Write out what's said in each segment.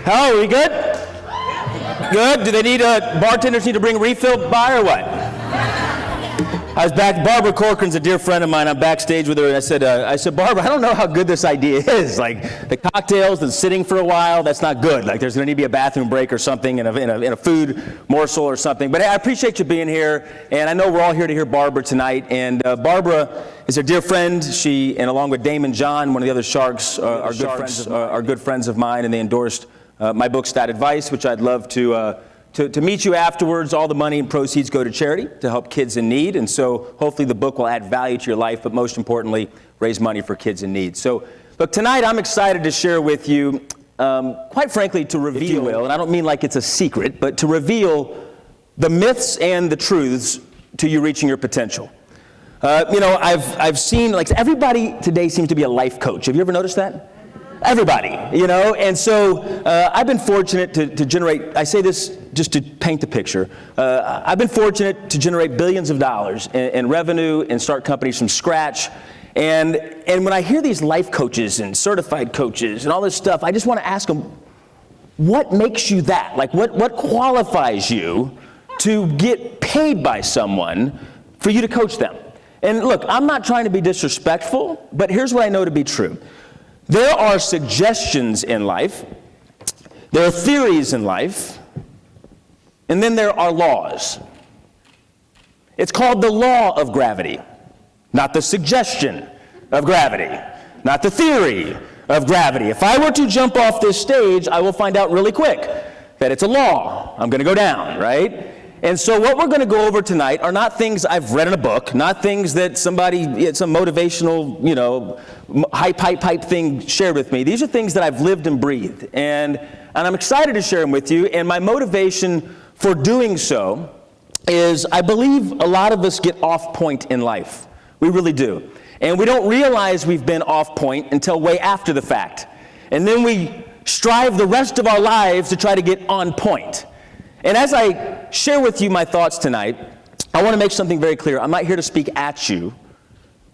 How are we good? Good. Do they need bartenders need to bring refill by or what? I was back. Barbara Corcoran's a dear friend of mine. I'm backstage with her, and I said, Barbara, I don't know how good this idea is. Like the cocktails and sitting for a while, that's not good. Like there's going to need to be a bathroom break or something in a food morsel or something. But hey, I appreciate you being here, and I know we're all here to hear Barbara tonight. And Barbara is a dear friend. She, and along with Damon John, one of the other Sharks, are good friends of mine, and they endorsed my book, Stout Advice, which I'd love to meet you afterwards. All the money and proceeds go to charity to help kids in need. And so hopefully the book will add value to your life, but most importantly, raise money for kids in need. So look, tonight I'm excited to share with you, quite frankly, to reveal, and I don't mean like it's a secret, but to reveal the myths and the truths to you reaching your potential. I've seen, like, everybody today seems to be a life coach. Have you ever noticed that? Everybody, and so I've been fortunate to generate, I say this just to paint the picture, I've been fortunate to generate billions of dollars in revenue and start companies from scratch. And when I hear these life coaches and certified coaches and all this stuff, I just want to ask them, what makes you that? Like what qualifies you to get paid by someone for you to coach them? And look, I'm not trying to be disrespectful, but here's what I know to be true. There are suggestions in life, there are theories in life, and then there are laws. It's called the law of gravity, not the suggestion of gravity, not the theory of gravity. If I were to jump off this stage, I will find out really quick that it's a law. I'm going to go down, right? And so what we're going to go over tonight are not things I've read in a book, not things that somebody, it's a motivational, hype thing shared with me. These are things that I've lived and breathed. And I'm excited to share them with you. And my motivation for doing so is I believe a lot of us get off point in life. We really do. And we don't realize we've been off point until way after the fact. And then we strive the rest of our lives to try to get on point. And as I share with you my thoughts tonight, I want to make something very clear. I'm not here to speak at you.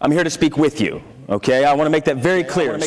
I'm here to speak with you, okay? I want to make that very clear.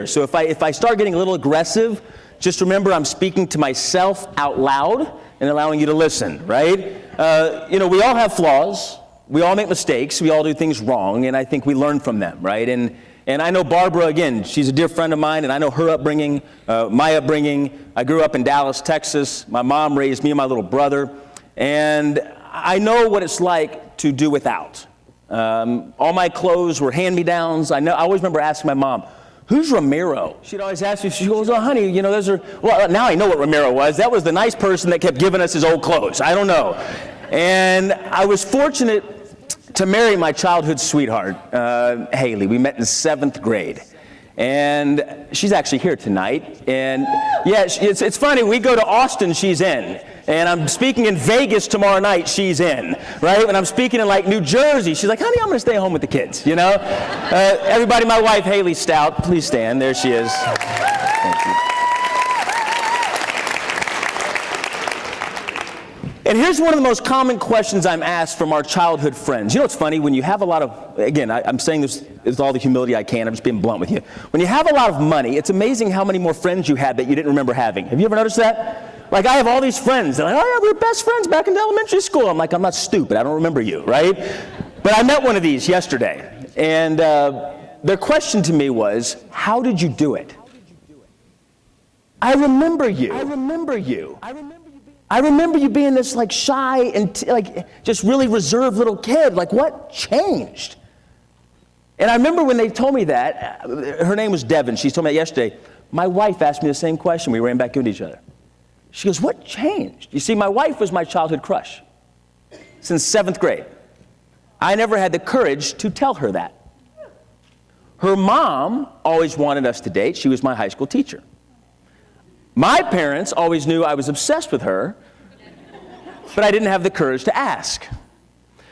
So if I start getting a little aggressive, just remember I'm speaking to myself out loud and allowing you to listen, right? We all have flaws. We all make mistakes. We all do things wrong, and I think we learn from them, right? And I know Barbara, again, she's a dear friend of mine, and I know her upbringing, my upbringing. I grew up in Dallas, Texas. My mom raised me and my little brother, and I know what it's like to do without. All my clothes were hand-me-downs. I always remember asking my mom, who's Ramiro? She'd always ask me, she goes, oh, honey, those are, well, now I know what Ramiro was. That was the nice person that kept giving us his old clothes. I don't know. And I was fortunate to marry my childhood sweetheart, Haley. We met in 7th grade. And she's actually here tonight. And yeah, it's funny, we go to Austin, she's in. And I'm speaking in Vegas tomorrow night, she's in, right? When I'm speaking in like New Jersey, she's like, honey, I'm gonna stay home with the kids, Everybody, my wife, Haley Stout, please stand, there she is. Thank you. And here's one of the most common questions I'm asked from our childhood friends. It's funny, when you have a lot of, again, I'm saying this with all the humility I can, I'm just being blunt with you. When you have a lot of money, it's amazing how many more friends you had that you didn't remember having. Have you ever noticed that? Like, I have all these friends. They're like, oh yeah, we were best friends back in elementary school. I'm like, I'm not stupid, I don't remember you, right? But I met one of these yesterday, and their question to me was, how did you do it? I remember you. I remember you being this like shy and just really reserved little kid. Like, what changed? And I remember when they told me that, her name was Devin. She told me that yesterday. My wife asked me the same question. We ran back into each other. She goes, what changed? You see, my wife was my childhood crush since 7th grade. I never had the courage to tell her that. Her mom always wanted us to date. She was my high school teacher. My parents always knew I was obsessed with her, but I didn't have the courage to ask.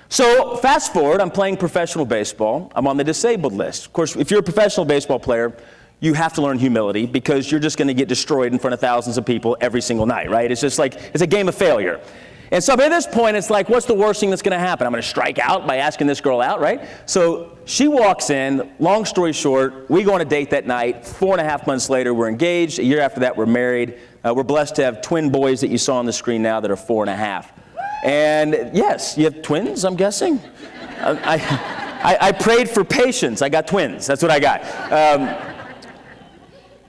So fast forward, I'm playing professional baseball. I'm on the disabled list. Of course, if you're a professional baseball player, you have to learn humility because you're just going to get destroyed in front of thousands of people every single night, right? It's just like, it's a game of failure. And so at this point, it's like, what's the worst thing that's going to happen? I'm going to strike out by asking this girl out, right? So she walks in. Long story short, we go on a date that night. 4.5 months later, we're engaged. A year after that, we're married. We're blessed to have twin boys that you saw on the screen now that are 4.5. And yes, you have twins, I'm guessing? I prayed for patience. I got twins. That's what I got.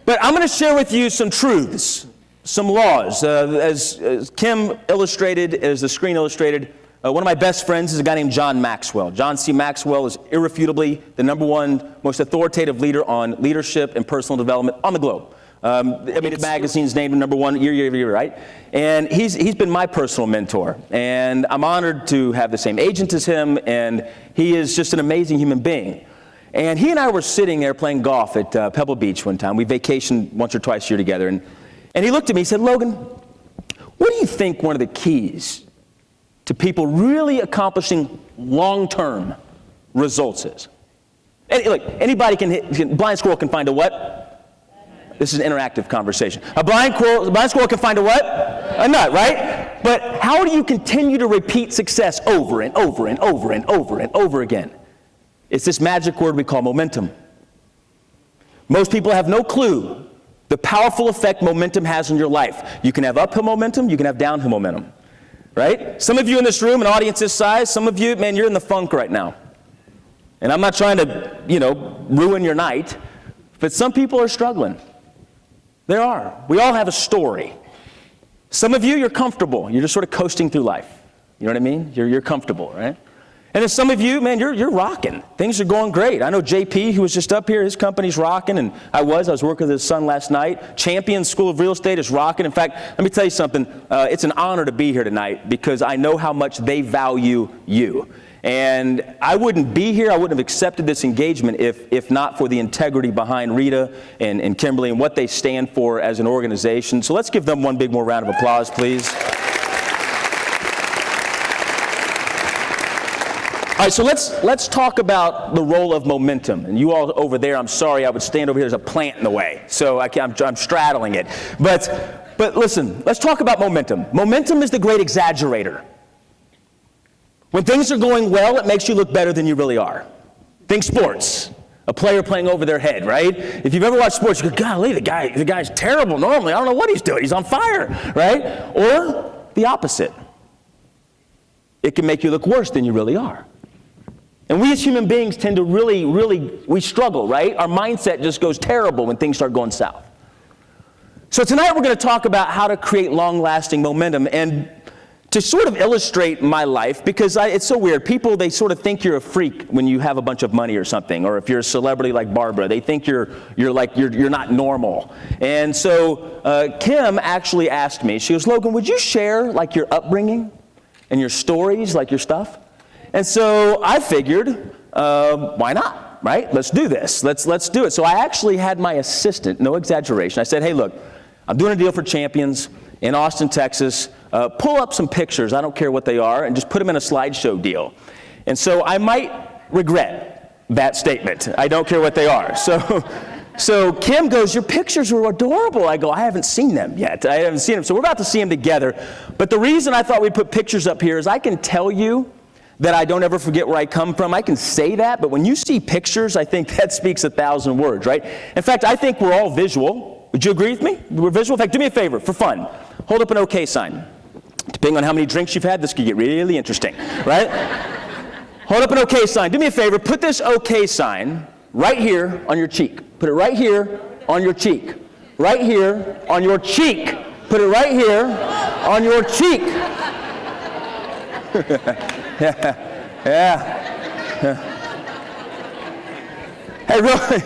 But I'm going to share with you some truths. Some laws. As Kim illustrated, as the screen illustrated, one of my best friends is a guy named John Maxwell. John C. Maxwell is irrefutably the #1 most authoritative leader on leadership and personal development on the globe. The magazine's named him #1 year, right? And he's been my personal mentor. And I'm honored to have the same agent as him, and he is just an amazing human being. And he and I were sitting there playing golf at Pebble Beach one time. We vacationed once or twice a year together. And he looked at me and said, Logan, what do you think one of the keys to people really accomplishing long-term results is? Look, anybody blind squirrel can find a what? This is an interactive conversation. A blind squirrel can find a what? A nut, right? But how do you continue to repeat success over and over and over and over and over again? It's this magic word we call momentum. Most people have no clue the powerful effect momentum has on your life. You can have uphill momentum, you can have downhill momentum, right? Some of you in this room, an audience this size, some of you, man, you're in the funk right now. And I'm not trying to, ruin your night, but some people are struggling. There are. We all have a story. Some of you, you're comfortable. You're just sort of coasting through life. You know what I mean? You're comfortable, right? And then some of you, man, you're rocking. Things are going great. I know JP, who was just up here, his company's rocking, and I was working with his son last night. Champion School of Real Estate is rocking. In fact, let me tell you something. It's an honor to be here tonight because I know how much they value you. And I wouldn't be here, I wouldn't have accepted this engagement if not for the integrity behind Rita and Kimberly and what they stand for as an organization. So let's give them one big more round of applause, please. All right, so let's talk about the role of momentum. And you all over there, I'm sorry, I would stand over here, there's a plant in the way. So I'm straddling it. But listen, let's talk about momentum. Momentum is the great exaggerator. When things are going well, it makes you look better than you really are. Think sports. A player playing over their head, right? If you've ever watched sports, you go, golly, the guy's terrible normally. I don't know what he's doing. He's on fire, right? Or the opposite. It can make you look worse than you really are. And we as human beings tend to really, we struggle, right? Our mindset just goes terrible when things start going south. So tonight we're going to talk about how to create long-lasting momentum. And to sort of illustrate my life, because it's so weird. People, they sort of think you're a freak when you have a bunch of money or something, or if you're a celebrity like Barbara, they think you're not normal. And so Kim actually asked me, she goes, Logan, would you share like your upbringing and your stories, like your stuff? And so I figured, why not, right? Let's do this. Let's do it. So I actually had my assistant, no exaggeration. I said, hey, look, I'm doing a deal for Champions in Austin, Texas. Pull up some pictures, I don't care what they are, and just put them in a slideshow deal. And so I might regret that statement. I don't care what they are. So Kim goes, your pictures were adorable. I go, I haven't seen them yet. I haven't seen them. So we're about to see them together. But the reason I thought we'd put pictures up here is I can tell you that I don't ever forget where I come from. I can say that, but when you see pictures, I think that speaks 1,000 words, right? In fact, I think we're all visual. Would you agree with me? We're visual. In fact, do me a favor, for fun. Hold up an OK sign. Depending on how many drinks you've had, this could get really interesting, right? Hold up an OK sign. Do me a favor, put this OK sign right here on your cheek. Put it right here on your cheek. Right here on your cheek. Put it right here on your cheek. Yeah. Hey, really,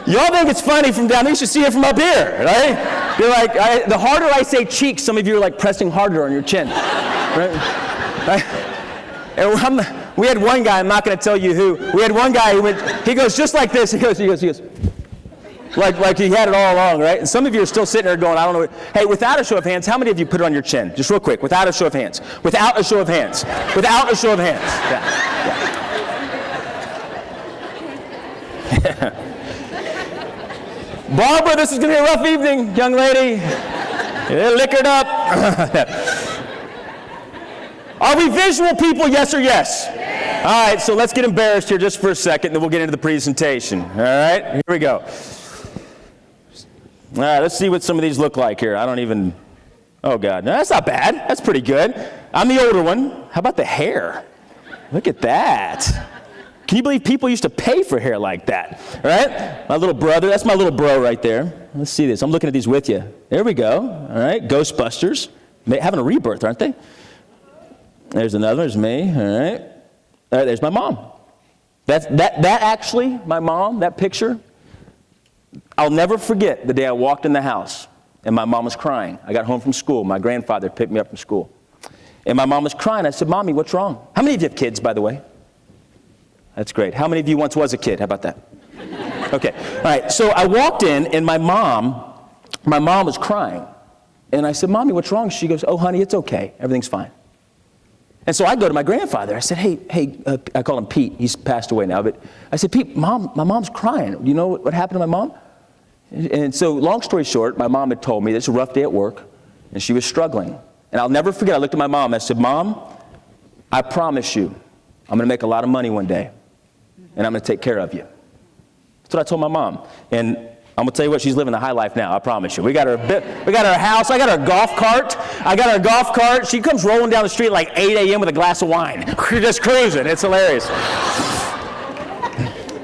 y'all think it's funny from down there? You should see it from up here, right? You're like, the harder I say cheek, some of you are like pressing harder on your chin, right? And we had one guy, I'm not going to tell you who, we had one guy he goes just like this, he goes. Like he had it all along, right? And some of you are still sitting there going, I don't know. Hey, without a show of hands, how many of you put it on your chin? Just real quick, without a show of hands. Without a show of hands. Without a show of hands. Yeah. Barbara, this is going to be a rough evening, young lady. Get liquored up. Are we visual people, yes or yes? Yes. All right, so let's get embarrassed here just for a second, then we'll get into the presentation. All right, here we go. All right, let's see what some of these look like here. Oh, God. No, that's not bad. That's pretty good. I'm the older one. How about the hair? Look at that. Can you believe people used to pay for hair like that? All right? My little brother. That's my little bro right there. Let's see this. I'm looking at these with you. There we go. All right. Ghostbusters. Having a rebirth, aren't they? There's another. There's me. All right. There's my mom. That actually, my mom, that picture, I'll never forget the day I walked in the house. And my mom was crying. I got home from school. My grandfather picked me up from school. And my mom was crying. I said, Mommy, what's wrong? How many of you have kids, by the way? That's great. How many of you once was a kid? How about that? Okay. All right. So I walked in, and my mom was crying. And I said, Mommy, what's wrong? She goes, oh, honey, it's okay. Everything's fine. And so I go to my grandfather. I said, hey, I call him Pete. He's passed away now. But I said, Pete, my mom's crying. Do you know what happened to my mom? And so, long story short, my mom had told me it's a rough day at work, and she was struggling. And I'll never forget, I looked at my mom, I said, Mom, I promise you, I'm going to make a lot of money one day, and I'm going to take care of you. That's what I told my mom. And I'm going to tell you what, she's living the high life now, I promise you. We got her house, I got her golf cart. She comes rolling down the street at like 8 a.m. with a glass of wine. We're just cruising. It's hilarious.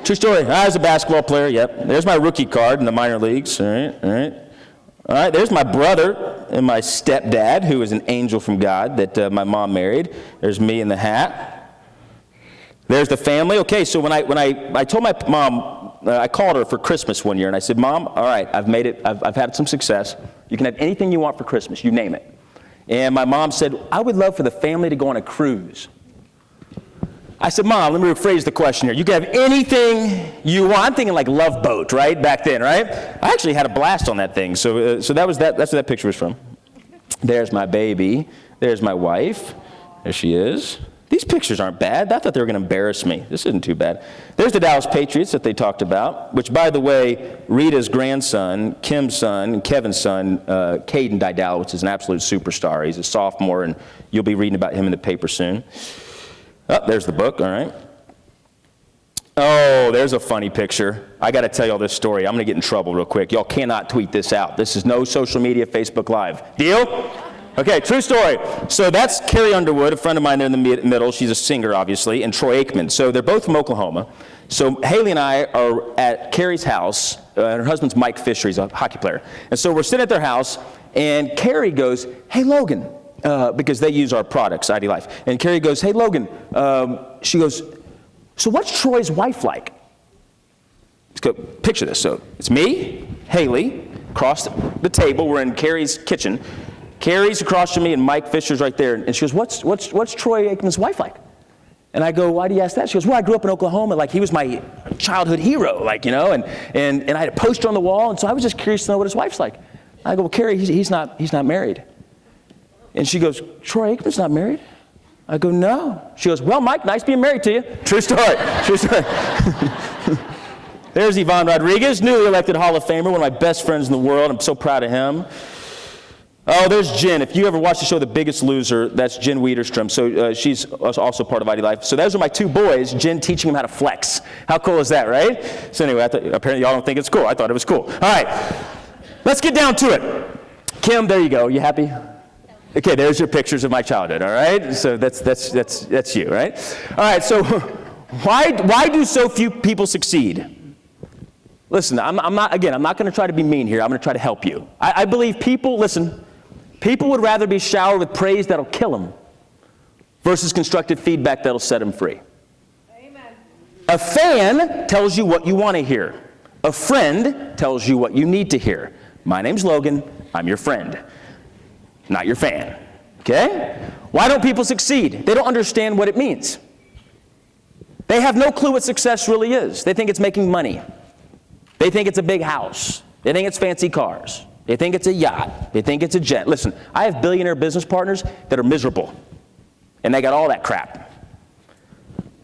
True story. I was a basketball player, yep. There's my rookie card in the minor leagues. All right, there's my brother and my stepdad, who is an angel from God that my mom married. There's me in the hat. There's the family. Okay, so when I told my mom, I called her for Christmas one year, and I said, Mom, all right, I've made it. I've had some success. You can have anything you want for Christmas. You name it. And my mom said, I would love for the family to go on a cruise. I said, Mom, let me rephrase the question here. You can have anything you want. I'm thinking like Love Boat, right? Back then, right? I actually had a blast on that thing. So that was that. That's where that picture was from. There's my baby. There's my wife. There she is. These pictures aren't bad. I thought they were going to embarrass me. This isn't too bad. There's the Dallas Patriots that they talked about, which, by the way, Rita's grandson, Kim's son, and Kevin's son, Caden Didal, which is an absolute superstar. He's a sophomore, and you'll be reading about him in the paper soon. Oh, there's the book, all right. Oh, there's a funny picture. I got to tell you all this story. I'm going to get in trouble real quick. Y'all cannot tweet this out. This is no social media, Facebook Live. Deal? Okay, true story. So that's Carrie Underwood, a friend of mine there in the middle. She's a singer, obviously, and Troy Aikman. So they're both from Oklahoma. So Haley and I are at Carrie's house. Her husband's Mike Fisher. He's a hockey player. And so we're sitting at their house, and Carrie goes, hey, Logan. Because they use our products, ID Life. And Carrie goes, hey, Logan. She goes, so what's Troy's wife like? Let's go picture this. So it's me, Haley, across the table. We're in Carrie's kitchen. Carrie's across from me, and Mike Fisher's right there. And she goes, what's Troy Aikman's wife like? And I go, why do you ask that? She goes, well, I grew up in Oklahoma. Like, he was my childhood hero, like, you know. And I had a poster on the wall, and so I was just curious to know what his wife's like. I go, well, Carrie, he's not married. And she goes, Troy Aikman's not married? I go, no. She goes, well, Mike, nice being married to you. True story. True story. There's Yvonne Rodriguez, newly elected Hall of Famer, one of my best friends in the world. I'm so proud of him. Oh, there's Jen. If you ever watch the show The Biggest Loser, that's Jen Wiederstrom. So she's also part of ID Life. So those are my two boys, Jen teaching them how to flex. How cool is that, right? So anyway, apparently y'all don't think it's cool. I thought it was cool. All right, let's get down to it. Kim, there you go. You happy? Okay, there's your pictures of my childhood, all right? So that's you, right? All right, so why do so few people succeed? Listen, I'm not going to try to be mean here. I'm going to try to help you. I believe people would rather be showered with praise that'll kill them versus constructive feedback that'll set them free. Amen. A fan tells you what you want to hear. A friend tells you what you need to hear. My name's Logan. I'm your friend. Not your fan, okay? Why don't people succeed? They don't understand what it means. They have no clue what success really is. They think it's making money. They think it's a big house. They think it's fancy cars. They think it's a yacht. They think it's a jet. Listen, I have billionaire business partners that are miserable, and they got all that crap.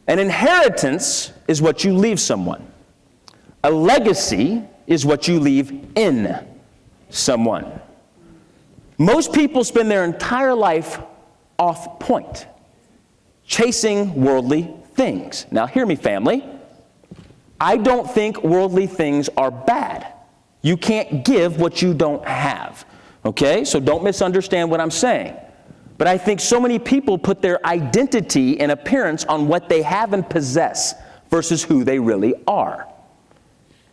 An inheritance is what you leave someone. A legacy is what you leave in someone. Most people spend their entire life off point. chasing worldly things. Now hear me, family. I don't think worldly things are bad. You can't give what you don't have. Okay? So don't misunderstand what I'm saying. But I think so many people put their identity and appearance on what they have and possess versus who they really are.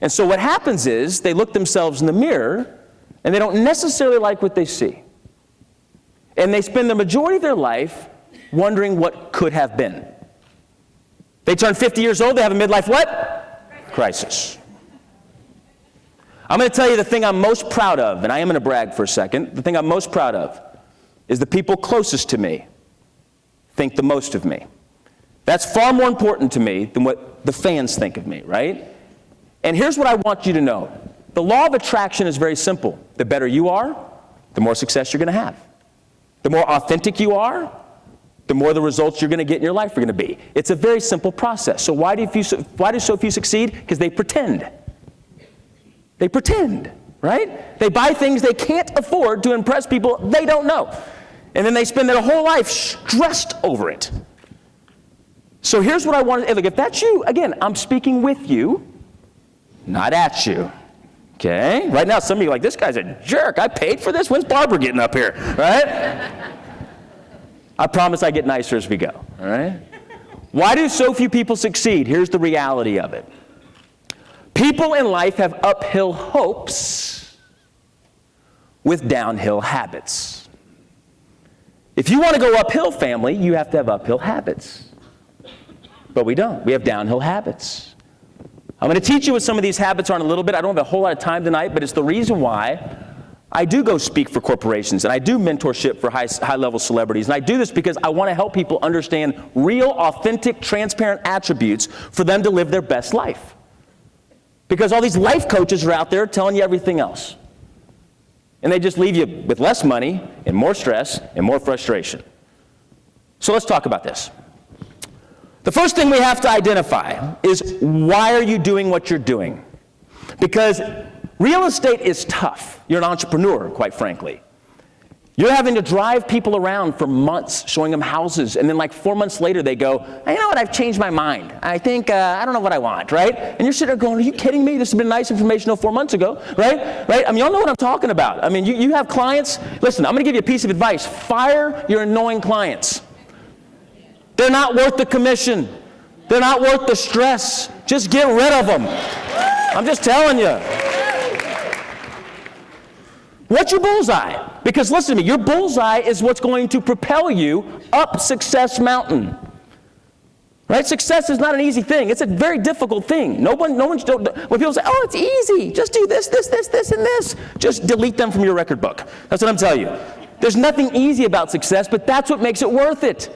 And so what happens is they look themselves in the mirror and they don't necessarily like what they see. And they spend the majority of their life wondering what could have been. They turn 50 years old, they have a midlife what? Crisis. I'm going to tell you the thing I'm most proud of, and I am going to brag for a second. The thing I'm most proud of is the people closest to me think the most of me. That's far more important to me than what the fans think of me, right? And here's what I want you to know. The law of attraction is very simple. The better you are, the more success you're going to have. The more authentic you are, the more the results you're going to get in your life are going to be. It's a very simple process. So why do so few succeed? Because they pretend. They pretend, right? They buy things they can't afford to impress people they don't know. And then they spend their whole life stressed over it. So here's what I want to, look, if that's you, again, I'm speaking with you, not at you. Okay? Right now, some of you are like, this guy's a jerk. I paid for this. When's Barbara getting up here? Right? I promise I get nicer as we go. All right? Why do so few people succeed? Here's the reality of it. People in life have uphill hopes with downhill habits. If you want to go uphill, family, you have to have uphill habits. But we don't. We have downhill habits. I'm going to teach you what some of these habits are in a little bit. I don't have a whole lot of time tonight, but it's the reason why I do go speak for corporations, and I do mentorship for high-level celebrities. And I do this because I want to help people understand real, authentic, transparent attributes for them to live their best life. Because all these life coaches are out there telling you everything else. And they just leave you with less money and more stress and more frustration. So let's talk about this. The first thing we have to identify is, why are you doing what you're doing? Because real estate is tough. You're an entrepreneur, quite frankly. You're having to drive people around for months showing them houses, and then like 4 months later they go, you know what, I've changed my mind. I think, I don't know what I want, right? And you're sitting there going, are you kidding me? This has been nice information 4 months ago, right? I mean, y'all know what I'm talking about. I mean, you have clients. Listen, I'm going to give you a piece of advice. Fire your annoying clients. They're not worth the commission. They're not worth the stress. Just get rid of them. I'm just telling you. What's your bullseye? Because listen to me, your bullseye is what's going to propel you up Success Mountain. Right? Success is not an easy thing. It's a very difficult thing. When people say, oh, it's easy, just do this, and this, just delete them from your record book. That's what I'm telling you. There's nothing easy about success, but that's what makes it worth it.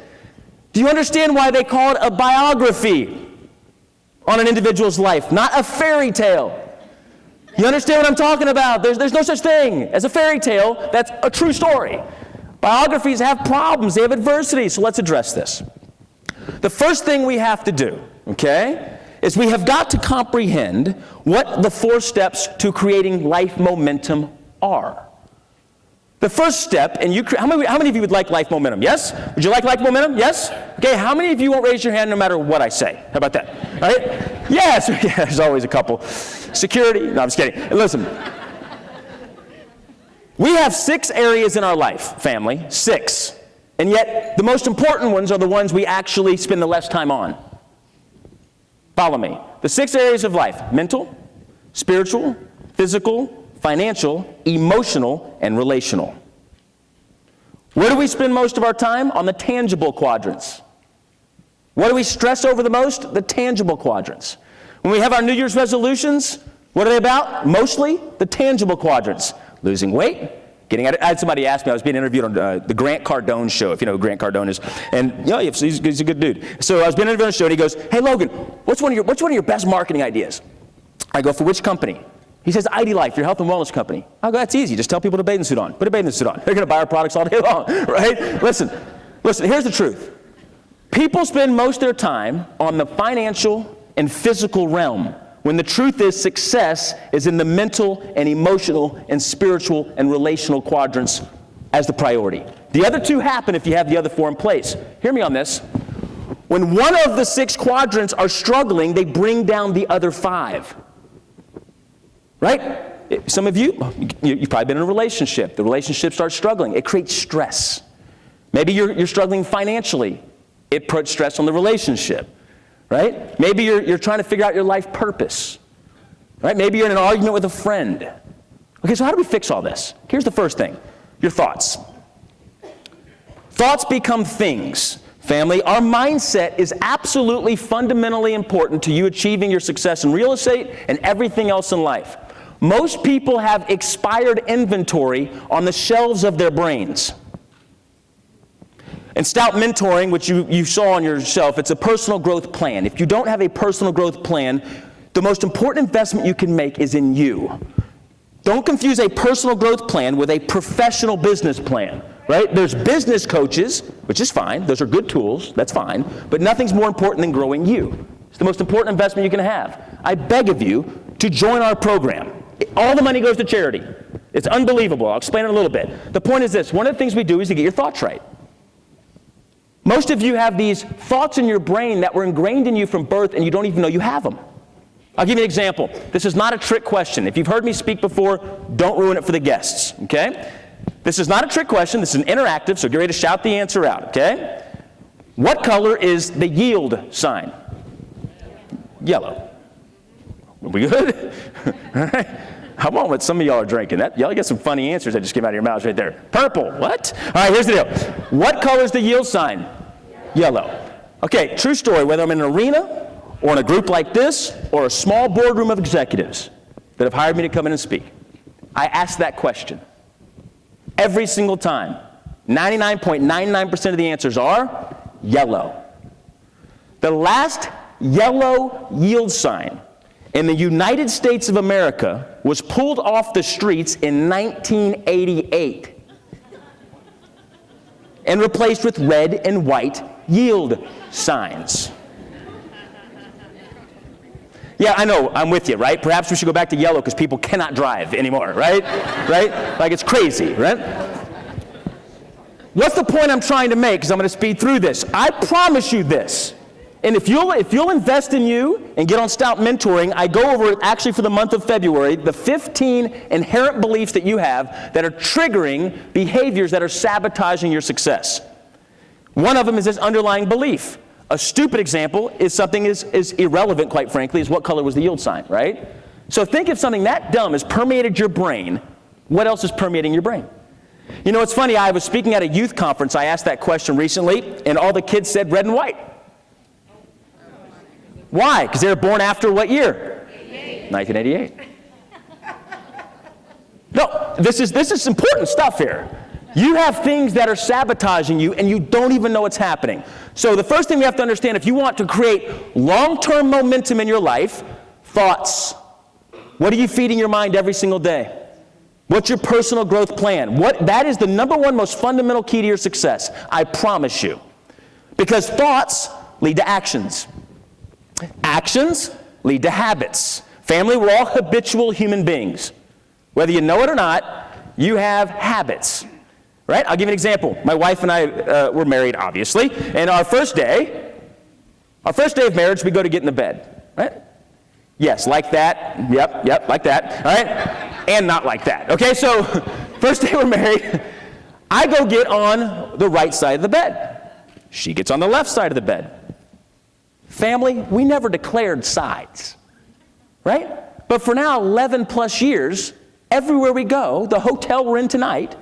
Do you understand why they call it a biography on an individual's life, not a fairy tale? You understand what I'm talking about? There's no such thing as a fairy tale that's a true story. Biographies have problems, they have adversity, so let's address this. The first thing we have to do, okay, is we have got to comprehend what the 4 steps to creating life momentum are. The first step, and how many of you would like life momentum? Yes? Would you like life momentum? Yes? Okay, how many of you won't raise your hand no matter what I say? How about that? All right? Yes! Yeah, there's always a couple. Security? No, I'm just kidding. Listen. We have 6 areas in our life, family. 6. And yet, the most important ones are the ones we actually spend the less time on. Follow me. The 6 areas of life: mental, spiritual, physical, financial, emotional, and relational. Where do we spend most of our time? On the tangible quadrants. What do we stress over the most? The tangible quadrants. When we have our New Year's resolutions, what are they about? Mostly the tangible quadrants. Losing weight, getting out. I had somebody ask me, I was being interviewed on the Grant Cardone show, if you know who Grant Cardone is. And you know, he's a good dude. So I was being interviewed on the show, and he goes, hey Logan, what's one of your best marketing ideas? I go, for which company? He says, ID Life, your health and wellness company. I go, that's easy. Just tell people to bathing suit on. Put a bathing suit on. They're going to buy our products all day long, right? Listen, here's the truth. People spend most of their time on the financial and physical realm, when the truth is success is in the mental and emotional and spiritual and relational quadrants as the priority. The other 2 happen if you have the other 4 in place. Hear me on this. When one of the 6 quadrants are struggling, they bring down the other 5. Right? Some of you've probably been in a relationship. The relationship starts struggling. It creates stress. Maybe you're struggling financially. It puts stress on the relationship. Right? Maybe you're trying to figure out your life purpose. Right? Maybe you're in an argument with a friend. Okay, so how do we fix all this? Here's the first thing. Your thoughts. Thoughts become things. Family, our mindset is absolutely fundamentally important to you achieving your success in real estate and everything else in life. Most people have expired inventory on the shelves of their brains. In Stout Mentoring, which you saw on your shelf, it's a personal growth plan. If you don't have a personal growth plan, the most important investment you can make is in you. Don't confuse a personal growth plan with a professional business plan, right? There's business coaches, which is fine. Those are good tools. That's fine. But nothing's more important than growing you. It's the most important investment you can have. I beg of you to join our program. All the money goes to charity. It's unbelievable. I'll explain it in a little bit. The point is this. One of the things we do is to get your thoughts right. Most of you have these thoughts in your brain that were ingrained in you from birth and you don't even know you have them. I'll give you an example. This is not a trick question. If you've heard me speak before, don't ruin it for the guests, okay? This is not a trick question. This is an interactive, so get ready to shout the answer out, okay? What color is the yield sign? Yellow. Are we good? All right. How about what some of y'all are drinking? Y'all get some funny answers that just came out of your mouths right there. Purple. What? All right, here's the deal. What color is the yield sign? Yellow. Okay, true story. Whether I'm in an arena or in a group like this, or a small boardroom of executives that have hired me to come in and speak, I ask that question. Every single time. 99.99% of the answers are yellow. The last yellow yield sign in the United States of America was pulled off the streets in 1988 and replaced with red and white yield signs. Yeah, I know, I'm with you, right? Perhaps we should go back to yellow because people cannot drive anymore, right? Right? Like it's crazy, right? What's the point I'm trying to make? Because I'm going to speed through this. I promise you this. And if you'll invest in you and get on Stout Mentoring, I go over it actually for the month of February, the 15 inherent beliefs that you have that are triggering behaviors that are sabotaging your success. One of them is this underlying belief. A stupid example is something is irrelevant, quite frankly, is what color was the yield sign, right? So think if something that dumb has permeated your brain, what else is permeating your brain? You know, it's funny, I was speaking at a youth conference, I asked that question recently, and all the kids said red and white. Why? Because they were born after what year? 1988. No, this is important stuff here. You have things that are sabotaging you and you don't even know what's happening. So the first thing we have to understand, if you want to create long-term momentum in your life, thoughts. What are you feeding your mind every single day? What's your personal growth plan? That is the number one most fundamental key to your success. I promise you. Because thoughts lead to actions. Actions lead to habits. Family, we're all habitual human beings. Whether you know it or not, you have habits. Right? I'll give you an example. My wife and I were married, obviously, and our first day of marriage, we go to get in the bed, right? Yes, like that. Yep, like that. All right? And not like that. Okay, so first day we're married, I go get on the right side of the bed. She gets on the left side of the bed. Family, we never declared sides, right? But for now, 11 plus years, everywhere we go, the hotel we're in tonight,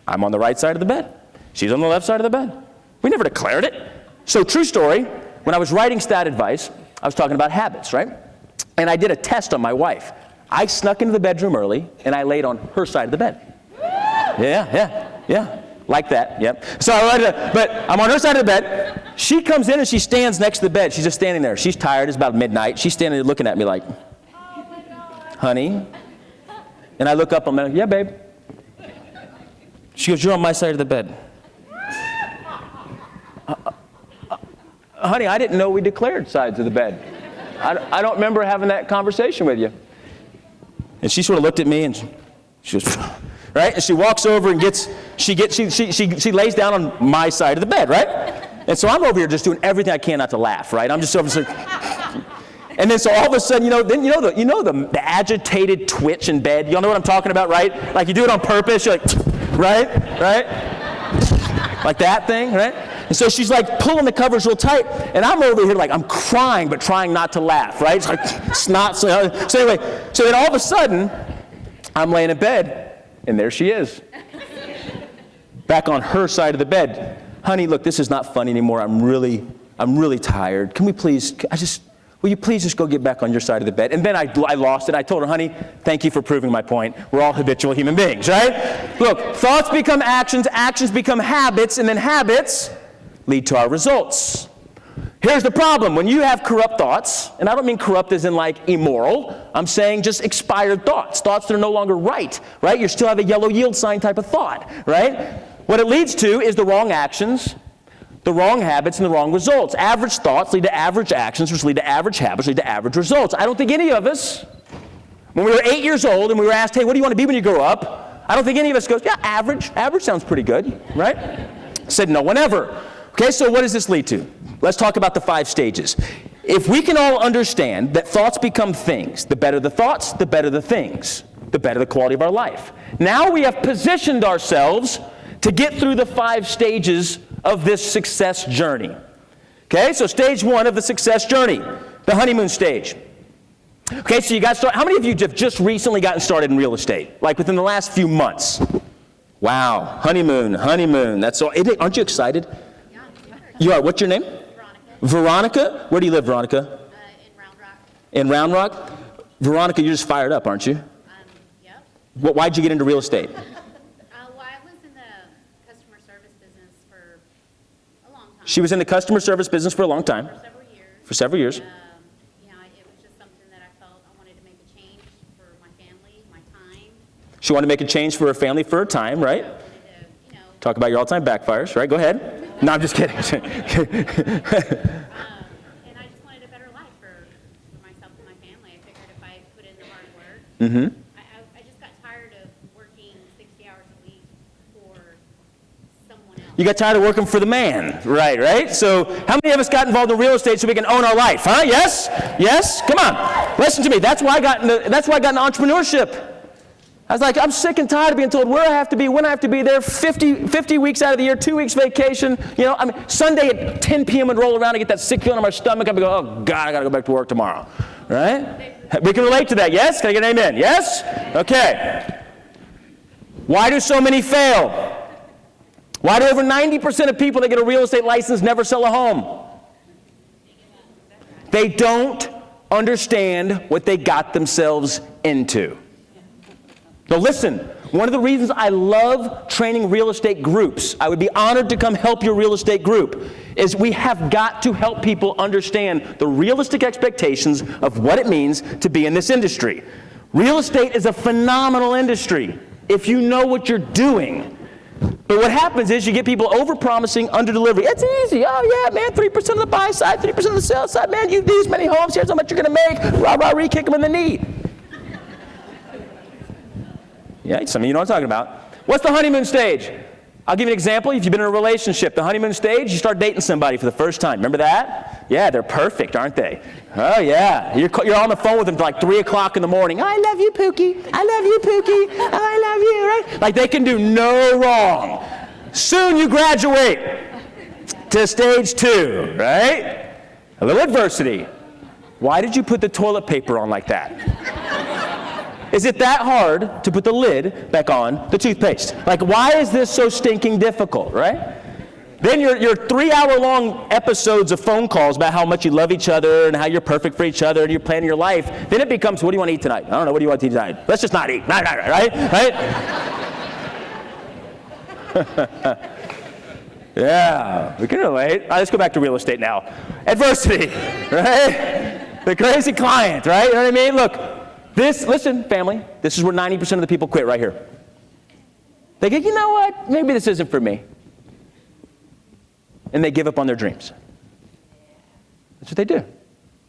I'm on the right side of the bed. She's on the left side of the bed. We never declared it. So true story, when I was writing Stat Advice, I was talking about habits, right? And I did a test on my wife. I snuck into the bedroom early, and I laid on her side of the bed. Yeah. Like that, yep. So but I'm on her side of the bed. She comes in and she stands next to the bed. She's just standing there. She's tired. It's about midnight. She's standing there looking at me like, honey. And I look up. I'm like, yeah, babe. She goes, you're on my side of the bed. Honey, I didn't know we declared sides of the bed. I don't remember having that conversation with you. And she sort of looked at me and she goes, right? And she walks over and she lays down on my side of the bed, right? And so I'm over here just doing everything I can not to laugh, right? I'm just over here. And then so all of a sudden, the agitated twitch in bed. Y'all know what I'm talking about, right? Like you do it on purpose. You're like, right? Like that thing, right? And so she's like pulling the covers real tight, and I'm over here like I'm crying, but trying not to laugh, right? It's like snot. So anyway, so then all of a sudden, I'm laying in bed, and there she is, back on her side of the bed. Honey, look, this is not funny anymore. I'm really tired. Can we please? Will you please just go get back on your side of the bed? And then I lost it. I told her, honey, thank you for proving my point. We're all habitual human beings, right? Look, thoughts become actions, actions become habits, and then habits lead to our results. Here's the problem. When you have corrupt thoughts, and I don't mean corrupt as in like immoral, I'm saying just expired thoughts that are no longer right? You still have a yellow yield sign type of thought, right? What it leads to is the wrong actions, the wrong habits, and the wrong results. Average thoughts lead to average actions, which lead to average habits, lead to average results. I don't think any of us, when we were 8 years old and we were asked, hey, what do you want to be when you grow up? I don't think any of us goes, yeah, average. Average sounds pretty good, right? Said no one ever. Okay, so what does this lead to? Let's talk about the 5 stages. If we can all understand that thoughts become things, the better the thoughts, the better the things, the better the quality of our life. Now we have positioned ourselves to get through the 5 stages of this success journey. Okay, so stage 1 of the success journey, the honeymoon stage. Okay, so you got started. How many of you have just recently gotten started in real estate? Like within the last few months? Wow, honeymoon. That's all. Aren't you excited? Yeah. You are. What's your name? Veronica. Veronica? Where do you live, Veronica? In Round Rock. In Round Rock? Veronica, you're just fired up, aren't you? Yep. Why'd you get into real estate? Well, I was in the customer service business for a long time. She was in the customer service business for a long time. For several years. It was just something that I felt I wanted to make a change for my family, my time. She wanted to make a change for her family for her time, right? I wanted to, Talk about your all-time backfires, right? Go ahead. No, I'm just kidding. and I just wanted a better life for myself and my family. I figured if I put in the hard work, I just got tired of working 60 hours a week for someone else. You got tired of working for the man, right? So how many of us got involved in real estate so we can own our life, huh? Yes? Come on. Listen to me. That's why I got into entrepreneurship. I was like, I'm sick and tired of being told where I have to be, when I have to be there, 50 weeks out of the year, 2 weeks vacation. Sunday at 10 p.m. and roll around and get that sick feeling in my stomach. I'd be going, oh, God, I got to go back to work tomorrow, right? We can relate to that, yes? Can I get an amen? Yes? Okay. Why do so many fail? Why do over 90% of people that get a real estate license never sell a home? They don't understand what they got themselves into. Now listen, one of the reasons I love training real estate groups, I would be honored to come help your real estate group, is we have got to help people understand the realistic expectations of what it means to be in this industry. Real estate is a phenomenal industry if you know what you're doing. But what happens is you get people over-promising, under-delivering. It's easy. Oh, yeah, man, 3% of the buy side, 3% of the sell side. Man, you do these many homes. Here's how much you're going to make. Rah-rah-ree, kick them in the knee. Yeah, some of you know what I'm talking about. What's the honeymoon stage? I'll give you an example. If you've been in a relationship, the honeymoon stage, you start dating somebody for the first time. Remember that? Yeah, they're perfect, aren't they? Oh, yeah. You're on the phone with them till like 3 o'clock in the morning. I love you, Pookie. I love you, Pookie. I love you, right? Like they can do no wrong. Soon you graduate to stage 2, right? A little adversity. Why did you put the toilet paper on like that? Is it that hard to put the lid back on the toothpaste? Like, why is this so stinking difficult, right? Then your 3-hour-long episodes of phone calls about how much you love each other and how you're perfect for each other and you're planning your life. Then it becomes, what do you want to eat tonight? I don't know, what do you want to eat tonight? Let's just not eat. Right? Yeah, we can relate. All right, let's go back to real estate now. Adversity, right? The crazy client, right? You know what I mean? Look. Listen, family, this is where 90% of the people quit right here. They go, you know what? Maybe this isn't for me. And they give up on their dreams. That's what they do.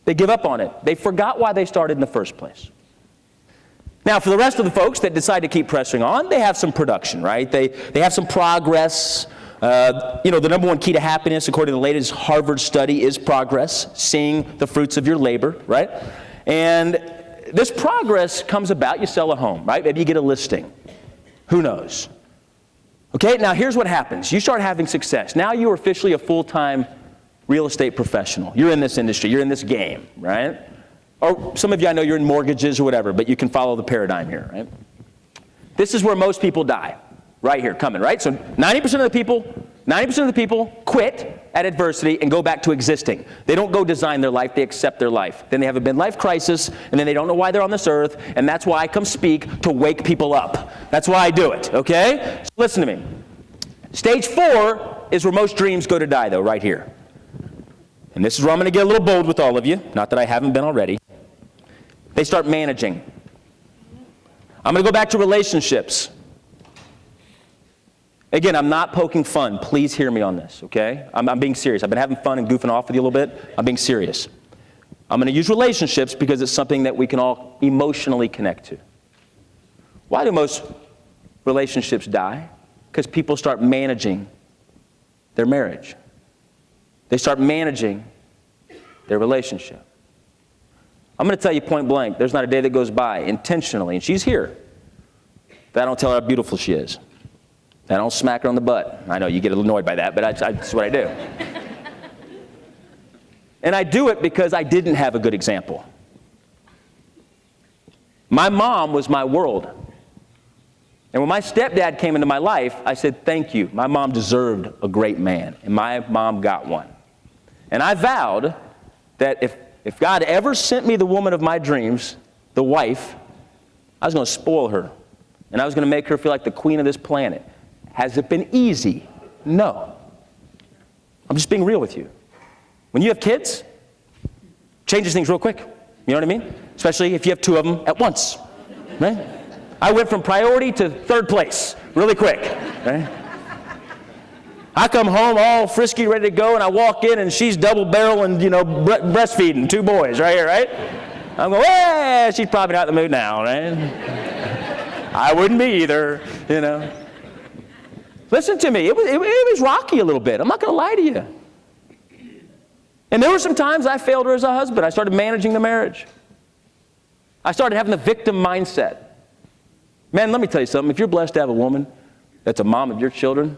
They give up on it. They forgot why they started in the first place. Now, for the rest of the folks that decide to keep pressing on, they have some production, right? They have some progress. The number one key to happiness, according to the latest Harvard study, is progress, seeing the fruits of your labor, right? And this progress comes about, you sell a home, right? Maybe you get a listing. Who knows? Okay, now here's what happens. You start having success. Now you're officially a full-time real estate professional. You're in this industry. You're in this game, right? Or some of you, I know you're in mortgages or whatever, but you can follow the paradigm here, right? This is where most people die, right here, coming, right? So 90% of the people quit at adversity and go back to existing. They don't go design their life, they accept their life. Then they have a midlife crisis, and then they don't know why they're on this earth, and that's why I come speak to wake people up. That's why I do it, okay? So listen to me. Stage 4 is where most dreams go to die, though, right here. And this is where I'm going to get a little bold with all of you, not that I haven't been already. They start managing. I'm going to go back to relationships. Again, I'm not poking fun. Please hear me on this, okay? I'm being serious. I've been having fun and goofing off with you a little bit. I'm being serious. I'm going to use relationships because it's something that we can all emotionally connect to. Why do most relationships die? Because people start managing their marriage. They start managing their relationship. I'm going to tell you point blank, there's not a day that goes by intentionally, and she's here, that I don't tell her how beautiful she is. That I don't smack her on the butt. I know you get annoyed by that, but that's what I do. And I do it because I didn't have a good example. My mom was my world. And when my stepdad came into my life, I said, thank you. My mom deserved a great man, and my mom got one. And I vowed that if God ever sent me the woman of my dreams, the wife, I was going to spoil her. And I was going to make her feel like the queen of this planet. Has it been easy? No. I'm just being real with you. When you have kids, changes things real quick. You know what I mean? Especially if you have 2 of them at once. Right? I went from priority to 3rd place really quick. Right? I come home all frisky, ready to go, and I walk in, and she's double-barreling, breastfeeding 2 boys right here, right? I'm going, hey, she's probably not in the mood now, right? I wouldn't be either, Listen to me. It was rocky a little bit. I'm not going to lie to you. And there were some times I failed her as a husband. I started managing the marriage. I started having the victim mindset. Man, let me tell you something. If you're blessed to have a woman that's a mom of your children,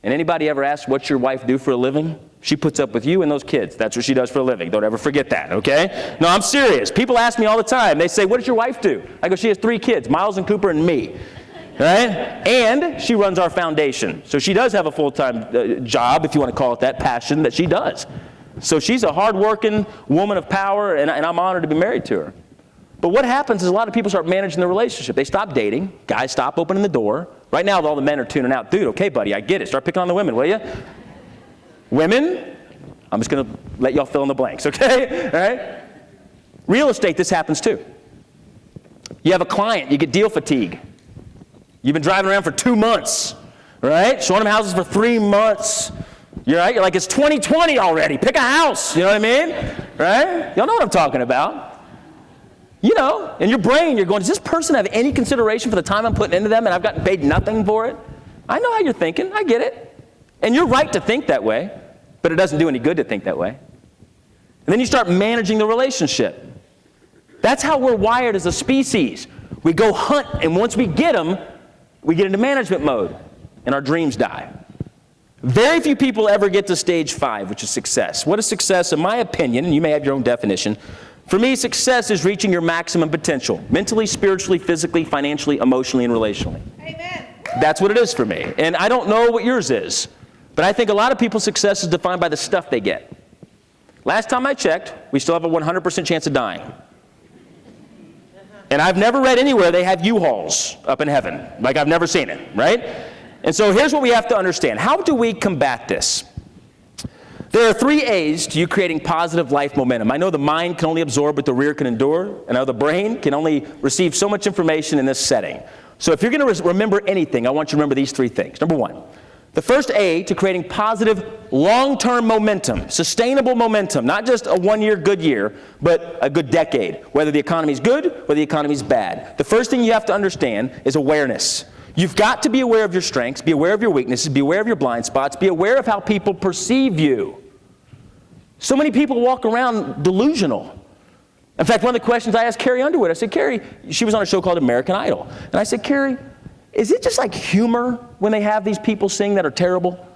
and anybody ever asks, what's your wife do for a living? She puts up with you and those kids. That's what she does for a living. Don't ever forget that, okay? No, I'm serious. People ask me all the time. They say, what does your wife do? I go, she has 3 kids, Miles and Cooper and me. Right? And she runs our foundation. So she does have a full-time job, if you want to call it that, passion that she does. So she's a hard-working woman of power, and I'm honored to be married to her. But what happens is a lot of people start managing their relationship. They stop dating. Guys stop opening the door. Right now, all the men are tuning out. Dude, okay, buddy, I get it. Start picking on the women, will you? Women, I'm just going to let y'all fill in the blanks, okay? All right? Real estate, this happens too. You have a client, you get deal fatigue. You've been driving around for 2 months, right? Showing them houses for 3 months. You're right? You're like, it's 2020 already. Pick a house. You know what I mean? Right? Y'all know what I'm talking about. In your brain, you're going, does this person have any consideration for the time I'm putting into them and I've gotten paid nothing for it? I know how you're thinking. I get it. And you're right to think that way, but it doesn't do any good to think that way. And then you start managing the relationship. That's how we're wired as a species. We go hunt, and once we get them, we get into management mode, and our dreams die. Very few people ever get to stage 5, which is success. What is success? In my opinion, and you may have your own definition, for me, success is reaching your maximum potential, mentally, spiritually, physically, financially, emotionally, and relationally. Amen. That's what it is for me. And I don't know what yours is, but I think a lot of people's success is defined by the stuff they get. Last time I checked, we still have a 100% chance of dying. And I've never read anywhere they have U-Hauls up in heaven. Like, I've never seen it, right? And so here's what we have to understand. How do we combat this? There are 3 A's to you creating positive life momentum. I know the mind can only absorb what the rear can endure, and I know the brain can only receive so much information in this setting. So if you're going to remember anything, I want you to remember these 3 things. Number 1, the first A to creating positive long-term momentum, sustainable momentum, not just a 1-year good year, but a good decade, whether the economy's good or the economy's bad. The first thing you have to understand is awareness. You've got to be aware of your strengths, be aware of your weaknesses, be aware of your blind spots, be aware of how people perceive you. So many people walk around delusional. In fact, one of the questions I asked Carrie Underwood, I said, Carrie, she was on a show called American Idol. And I said, Carrie, is it just like humor when they have these people sing that are terrible?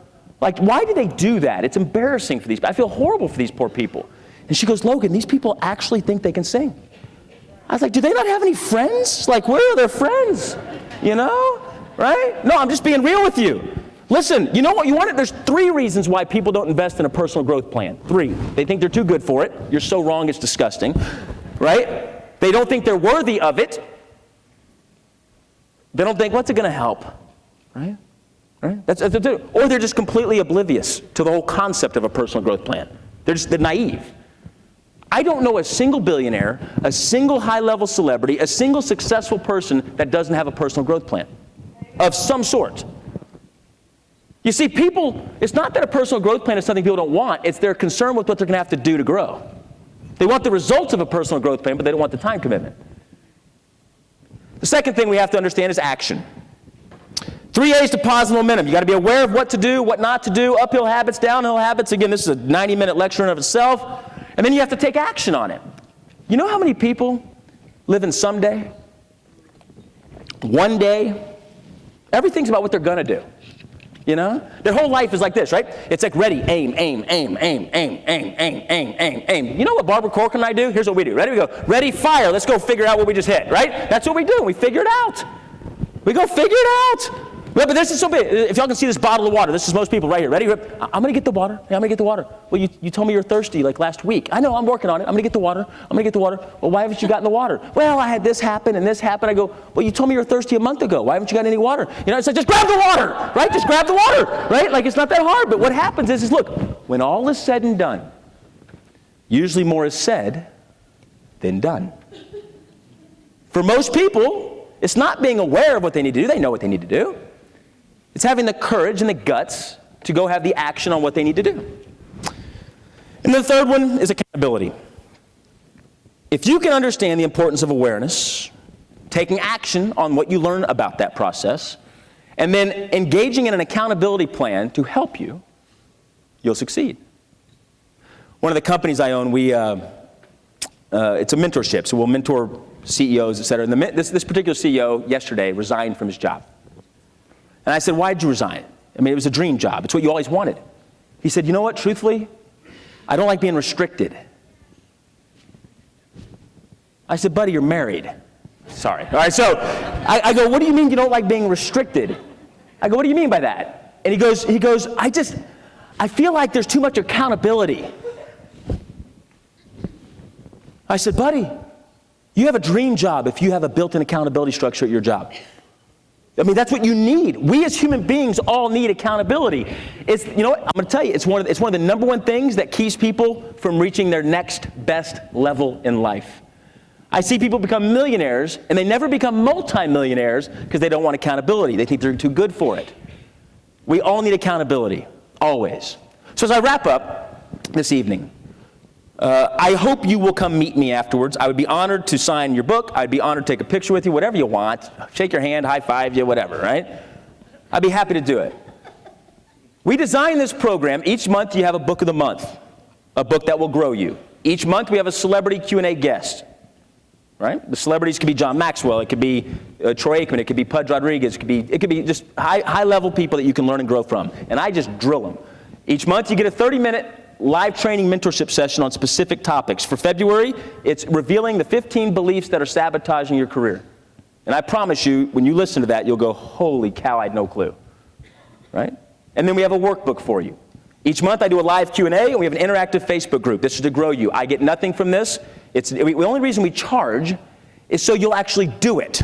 Like, why do they do that? It's embarrassing for these people. I feel horrible for these poor people. And she goes, Logan, these people actually think they can sing. I was like, do they not have any friends? Like, where are their friends? You know, right? No, I'm just being real with you. Listen, you know what you want? There's 3 reasons why people don't invest in a personal growth plan. 3. They think they're too good for it. You're so wrong, it's disgusting. Right? They don't think they're worthy of it. They don't think, what's it going to help? Right? Right? That's or they're just completely oblivious to the whole concept of a personal growth plan. They're naive. I don't know a single billionaire, a single high-level celebrity, a single successful person that doesn't have a personal growth plan of some sort. You see, people, it's not that a personal growth plan is something people don't want, it's they're concerned with what they're going to have to do to grow. They want the results of a personal growth plan, but they don't want the time commitment. The second thing we have to understand is action. 3 A's to positive momentum. You got to be aware of what to do, what not to do, uphill habits, downhill habits. Again, this is a 90-minute lecture in of itself. And then you have to take action on it. You know how many people live in someday? One day? Everything's about what they're going to do. You know? Their whole life is like this, right? It's like ready, aim, aim, aim, aim, aim, aim, aim, aim, aim, aim. You know what Barbara Corcoran and I do? Here's what we do. Ready? We go, ready, fire. Let's go figure out what we just hit, right? That's what we do. We figure it out. We go figure it out. Well, but this is so big. If y'all can see this bottle of water, this is most people right here. Ready? I'm going to get the water. Yeah, I'm going to get the water. Well, you told me you're thirsty like last week. I know, I'm working on it. I'm going to get the water. I'm going to get the water. Well, why haven't you gotten the water? Well, I had this happen and this happened. I go, well, you told me you were thirsty a month ago. Why haven't you got any water? You know, it's like, just grab the water, right? Just grab the water, right? Like, it's not that hard. But what happens is look, when all is said and done, usually more is said than done. For most people, it's not being aware of what they need to do. They know what they need to do. It's having the courage and the guts to go have the action on what they need to do. And the third one is accountability. If you can understand the importance of awareness, taking action on what you learn about that process, and then engaging in an accountability plan to help you, you'll succeed. One of the companies I own, it's a mentorship, so we'll mentor CEOs, et cetera. And this particular CEO yesterday resigned from his job. And I said, why'd you resign? I mean, it was a dream job. It's what you always wanted. He said, you know what, truthfully, I don't like being restricted. I said, buddy, you're married. Sorry. All right, so I go, what do you mean you don't like being restricted? I go, what do you mean by that? And he goes, I feel like there's too much accountability. I said, buddy, you have a dream job if you have a built-in accountability structure at your job. I mean, that's what you need. We as human beings all need accountability. It's, you know what, I'm going to tell you, it's one of the number one things that keeps people from reaching their next best level in life. I see people become millionaires, and they never become multimillionaires because they don't want accountability. They think they're too good for it. We all need accountability, always. So as I wrap up this evening, I hope you will come meet me afterwards. I would be honored to sign your book. I'd be honored to take a picture with you, whatever you want. Shake your hand, high five you, whatever, right? I'd be happy to do it. We designed this program. Each month you have a book of the month, a book that will grow you. Each month we have a celebrity Q&A guest, right? The celebrities could be John Maxwell. It could be Troy Aikman. It could be Pudge Rodriguez. It could be just high-level people that you can learn and grow from. And I just drill them. Each month you get a 30-minute live training mentorship session on specific topics. For February, it's revealing the 15 beliefs that are sabotaging your career. And I promise you, when you listen to that, you'll go, holy cow, I had no clue. Right? And then we have a workbook for you. Each month I do a live Q&A, and we have an interactive Facebook group. This is to grow you. I get nothing from this. The only reason we charge is so you'll actually do it.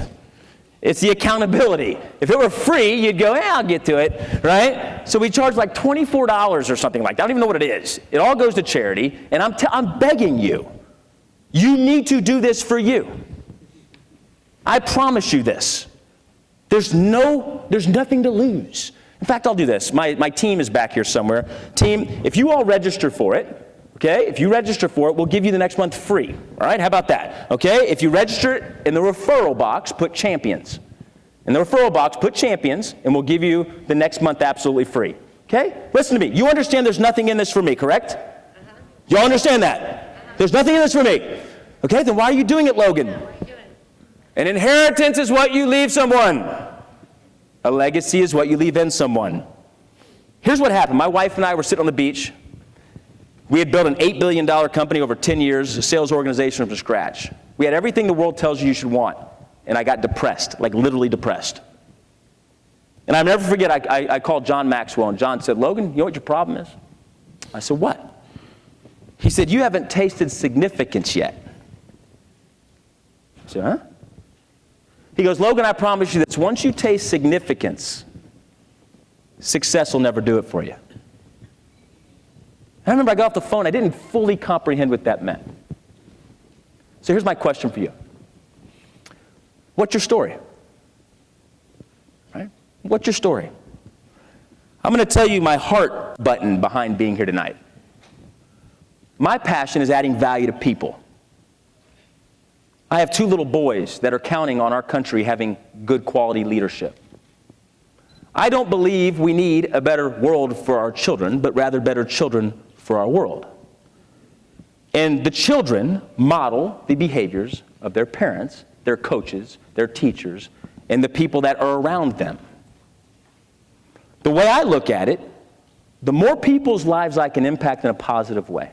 It's the accountability. If it were free, you'd go, I'll get to it, right? So we charge like $24 or something like that. I don't even know what it is. It all goes to charity, and I'm begging you. You need to do this for you. I promise you this. There's nothing to lose. In fact, I'll do this. My team is back here somewhere. Team, if you all register for it, okay? If you register for it, we'll give you the next month free. All right? How about that? Okay? If you register it in the referral box, put champions. In the referral box, put champions, and we'll give you the next month absolutely free. Okay? Listen to me. You understand there's nothing in this for me, correct? Y'all understand that? There's nothing in this for me. Okay, then why are you doing it, Logan? An inheritance is what you leave someone. A legacy is what you leave in someone. Here's what happened. My wife and I were sitting on the beach. We had built an $8 billion company over 10 years, a sales organization from scratch. We had everything the world tells you you should want. And I got depressed, like literally depressed. And I'll never forget, I called John Maxwell, and John said, Logan, you know what your problem is? I said, what? He said, you haven't tasted significance yet. I said, huh? He goes, Logan, I promise you this, once you taste significance, success will never do it for you. I remember I got off the phone, I didn't fully comprehend what that meant. So here's my question for you. What's your story? Right? What's your story? I'm going to tell you my heart button behind being here tonight. My passion is adding value to people. I have 2 little boys that are counting on our country having good quality leadership. I don't believe we need a better world for our children, but rather better children for our world. And the children model the behaviors of their parents, their coaches, their teachers, and the people that are around them. The way I look at it, the more people's lives I can impact in a positive way,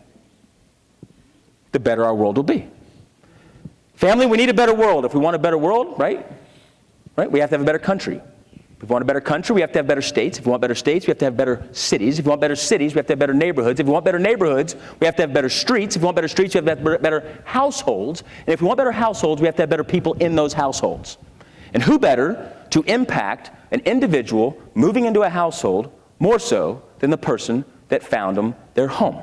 the better our world will be. Family, we need a better world. If we want a better world, right? We have to have a better country. If we want a better country, we have to have better states. If we want better states, we have to have better cities. If we want better cities, we have to have better neighborhoods. If we want better neighborhoods, we have to have better streets. If we want better streets, we have to have better households. And if we want better households, we have to have better people in those households. And who better to impact an individual moving into a household more so than the person that found them their home?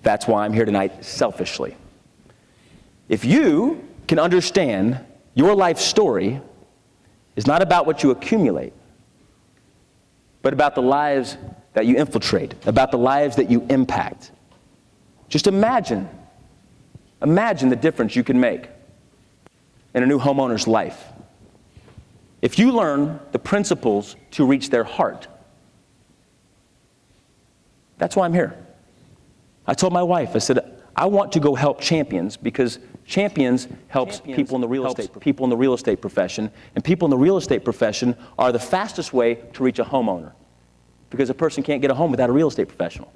That's why I'm here tonight, selfishly. If you can understand your life story is not about what you accumulate, but about the lives that you infiltrate, about the lives that you impact. Just imagine the difference you can make in a new homeowner's life. If you learn the principles to reach their heart. That's why I'm here. I told my wife, I said, I want to go help Champions because Champions helps people in the real estate profession, and people in the real estate profession are the fastest way to reach a homeowner because a person can't get a home without a real estate professional.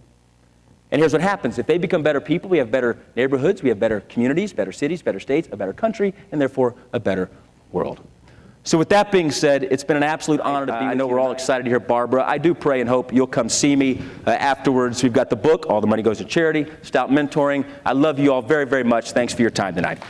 And here's what happens. If they become better people, we have better neighborhoods, we have better communities, better cities, better states, a better country, and therefore a better world. So with that being said, it's been an absolute honor to be with you. I know we're all excited to hear Barbara. I do pray and hope you'll come see me afterwards. We've got the book, All the Money Goes to Charity, Stout Mentoring. I love you all very, very much. Thanks for your time tonight.